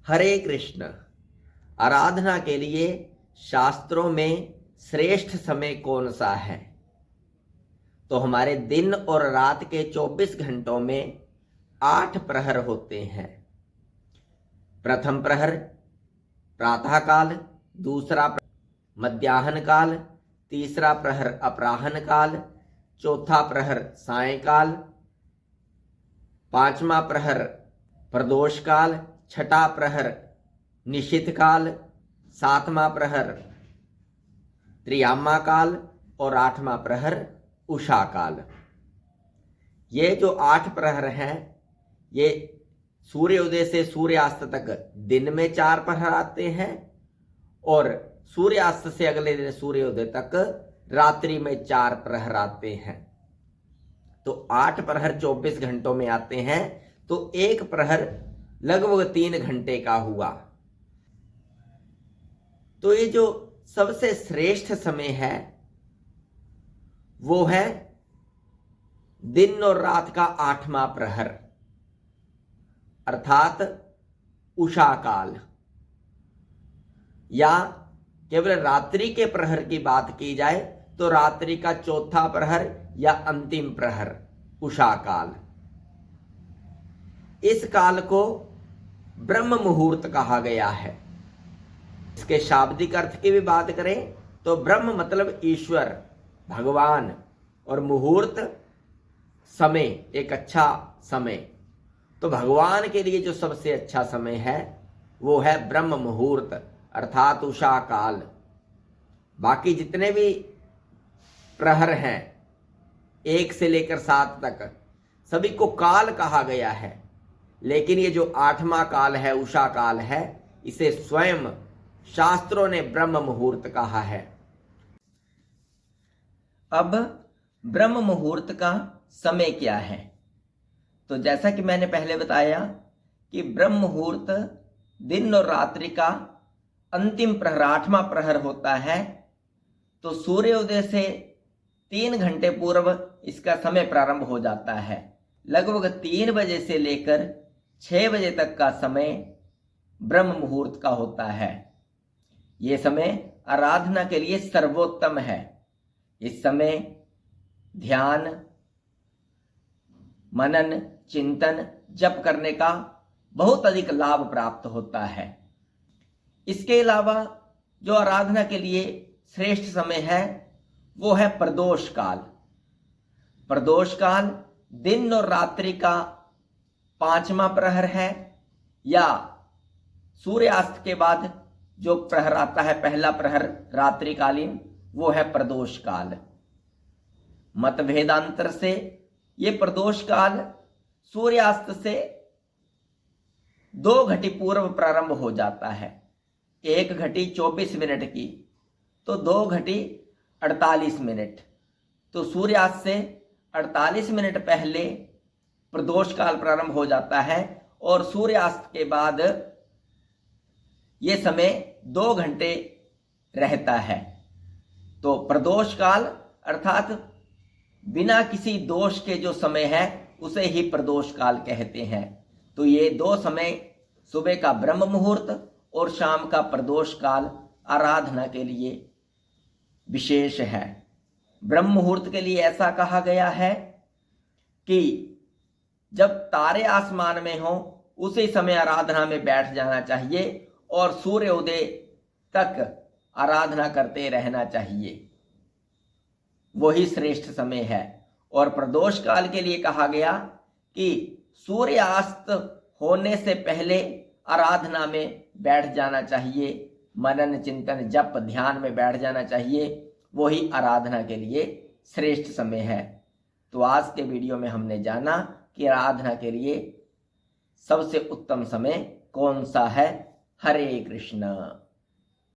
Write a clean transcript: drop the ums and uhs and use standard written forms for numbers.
हरे कृष्ण। आराधना के लिए शास्त्रों में श्रेष्ठ समय कौन सा है? तो हमारे दिन और रात के 24 घंटों में 8 प्रहर होते हैं। प्रथम प्रहर प्रातः काल, दूसरा मध्याह्न काल, तीसरा प्रहर अपराह्न काल, चौथा प्रहर सायंकाल, पांचवा प्रहर प्रदोष काल, छठा प्रहर निशीथ काल, सातवां प्रहर त्रियामा काल और आठवां प्रहर उषा काल। ये जो 8 प्रहर हैं, ये सूर्योदय से सूर्यास्त तक दिन में 4 प्रहर आते हैं और सूर्यास्त से अगले दिन सूर्योदय तक रात्रि में 4 प्रहर आते हैं। तो 8 प्रहर 24 घंटों में आते हैं, तो एक प्रहर लगभग 3 घंटे का हुआ। तो ये जो सबसे श्रेष्ठ समय है वो है दिन और रात का 8वां प्रहर, अर्थात उषा काल। या केवल रात्रि के प्रहर की बात की जाए तो रात्रि का चौथा प्रहर या अंतिम प्रहर उषा काल। इस काल को ब्रह्म मुहूर्त कहा गया है। इसके शाब्दिक अर्थ की भी बात करें तो ब्रह्म मतलब ईश्वर, भगवान, और मुहूर्त समय, एक अच्छा समय। तो भगवान के लिए जो सबसे अच्छा समय है वो है ब्रह्म मुहूर्त अर्थात उषा काल। बाकी जितने भी प्रहर हैं 1 से लेकर 7 तक सभी को काल कहा गया है, लेकिन ये जो 8वां काल है उषा काल है, इसे स्वयं शास्त्रों ने ब्रह्म मुहूर्त कहा है। अब ब्रह्म मुहूर्त का समय क्या है? तो जैसा कि मैंने पहले बताया कि ब्रह्म मुहूर्त दिन और रात्रि का अंतिम प्रहर 8वां प्रहर होता है। तो सूर्योदय से 3 घंटे पूर्व इसका समय प्रारंभ हो जाता है। लगभग 3 बजे से लेकर 6 बजे तक का समय ब्रह्म मुहूर्त का होता है। ये समय आराधना के लिए सर्वोत्तम है। इस समय ध्यान, मनन, चिंतन, जप करने का बहुत अधिक लाभ प्राप्त होता है। इसके अलावा जो आराधना के लिए श्रेष्ठ समय है वो है प्रदोष काल। प्रदोष काल दिन और रात्रि का 5वां प्रहर है, या सूर्यास्त के बाद जो प्रहर आता है पहला प्रहर रात्रिकालीन, वो है प्रदोष काल। मतभेदांतर से ये प्रदोष काल सूर्यास्त से 2 घटी पूर्व प्रारंभ हो जाता है। 1 घटी 24 मिनट की, तो 2 घटी 48 मिनट। तो सूर्यास्त से 48 मिनट पहले प्रदोष काल प्रारंभ हो जाता है और सूर्यास्त के बाद ये समय 2 घंटे रहता है। तो प्रदोष काल अर्थात बिना किसी दोष के जो समय है उसे ही प्रदोष काल कहते हैं। तो ये 2 समय, सुबह का ब्रह्म मुहूर्त और शाम का प्रदोष काल, आराधना के लिए विशेष है। ब्रह्म मुहूर्त के लिए ऐसा कहा गया है कि जब तारे आसमान में हो उसी समय आराधना में बैठ जाना चाहिए और सूर्योदय तक आराधना करते रहना चाहिए, वही श्रेष्ठ समय है। और प्रदोष काल के लिए कहा गया कि सूर्यास्त होने से पहले आराधना में बैठ जाना चाहिए, मनन, चिंतन, जप, ध्यान में बैठ जाना चाहिए, वही आराधना के लिए श्रेष्ठ समय है। तो आज के वीडियो में हमने जाना कि आराधना के लिए सबसे उत्तम समय कौन सा है। हरे कृष्ण।